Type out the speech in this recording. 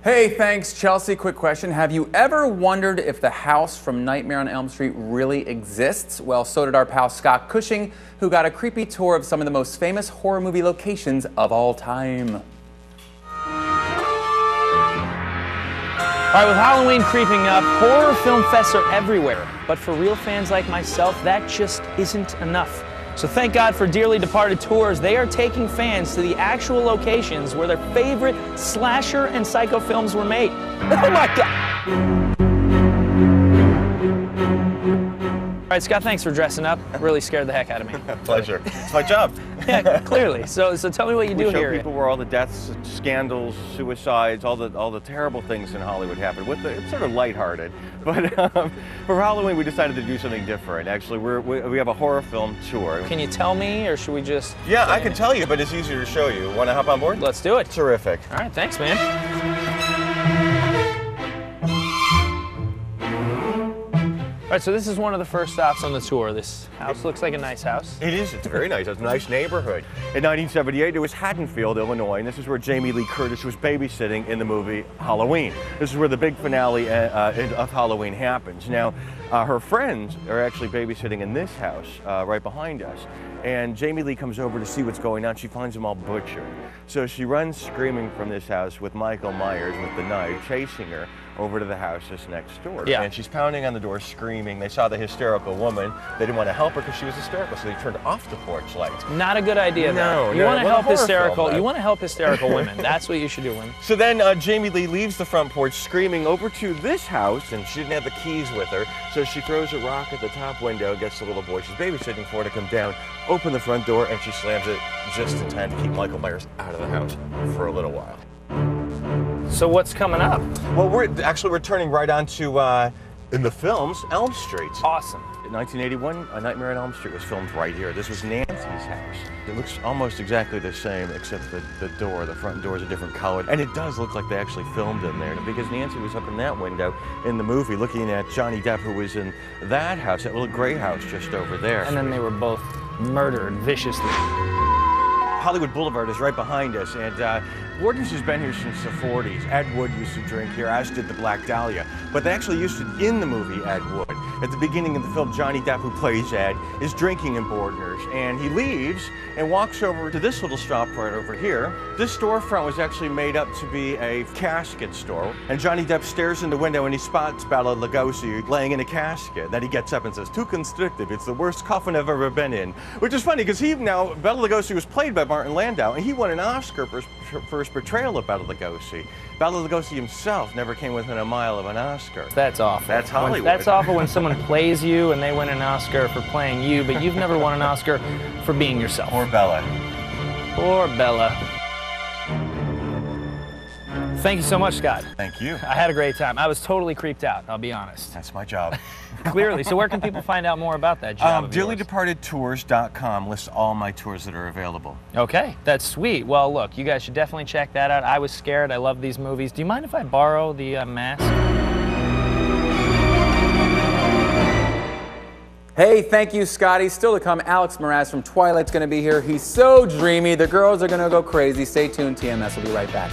Hey, thanks, Chelsea. Quick question. Have you ever wondered if the house from Nightmare on Elm Street really exists? Well, so did our pal Scott Cushing, who got a creepy tour of some of the most famous horror movie locations of all time. All right, with Halloween creeping up, horror film fests are everywhere. But for real fans like myself, that just isn't enough. So thank God for Dearly Departed Tours. They are taking fans to the actual locations where their favorite slasher and psycho films were made. Oh my God! All right, Scott, thanks for dressing up. Really scared the heck out of me. Pleasure. It's my job. Yeah, clearly. So tell me what you do here. We show people where all the deaths, scandals, suicides, all the terrible things in Hollywood happen. It's sort of lighthearted, but for Halloween we decided to do something different. Actually, we have a horror film tour. Can you tell me, or should we just? Yeah, I can tell you, but it's easier to show you. Want to hop on board? Let's do it. Terrific. All right, thanks, man. All right, so this is one of the first stops on the tour. This house looks like a nice house. It is. It's very nice. It's a nice neighborhood. In 1978, it was Haddonfield, Illinois, and this is where Jamie Lee Curtis was babysitting in the movie Halloween. This is where the big finale of Halloween happens. Now, her friends are actually babysitting in this house right behind us. And Jamie Lee comes over to see what's going on. She finds them all butchered. So she runs screaming from this house with Michael Myers with the knife, chasing her over to the house just next door. Yeah. And she's pounding on the door, screaming. They saw the hysterical woman. They didn't want to help her because she was hysterical, so they turned off the porch lights. Not a good idea, though. No, you want to help hysterical. Film, you want to help hysterical women. That's what you should do, women. So then Jamie Lee leaves the front porch, screaming over to this house, and she didn't have the keys with her. So she throws a rock at the top window, gets the little boy she's babysitting for to come down, open the front door, and she slams it just in time to keep Michael Myers out of the house for a little while. So what's coming up? Well, we're turning right onto, in the films, Elm Street. Awesome. In 1981, A Nightmare on Elm Street was filmed right here. This was Nancy's house. It looks almost exactly the same, except the front door is a different color. And it does look like they actually filmed in there, because Nancy was up in that window in the movie looking at Johnny Depp, who was in that house, that little gray house just over there. And then they were both murdered viciously. Hollywood Boulevard is right behind us, and Gordon's has been here since the 40s. Ed Wood used to drink here, as did the Black Dahlia. But they actually used it in the movie Ed Wood. At the beginning of the film, Johnny Depp, who plays Ed, is drinking in Bordner's, and he leaves and walks over to this little shop right over here. This storefront was actually made up to be a casket store, and Johnny Depp stares in the window and he spots Bela Lugosi laying in a casket. Then he gets up and says, "Too constricted, it's the worst coffin I've ever been in." Which is funny, because Bela Lugosi was played by Martin Landau, and he won an Oscar for his portrayal of Bela Lugosi. Bela Lugosi himself never came within a mile of an Oscar. That's awful. That's Hollywood. That's awful when someone plays you and they win an Oscar for playing you, but you've never won an Oscar for being yourself. Poor Bella. Poor Bella. Thank you so much, Scott. Thank you. I had a great time. I was totally creeped out, I'll be honest. That's my job. Clearly. So where can people find out more about that job? DearlyDepartedTours.com lists all my tours that are available. Okay, that's sweet. Well, look, you guys should definitely check that out. I was scared. I love these movies. Do you mind if I borrow the mask? Hey, thank you, Scotty. Still to come, Alex Mraz from Twilight's going to be here. He's so dreamy. The girls are going to go crazy. Stay tuned. TMS will be right back.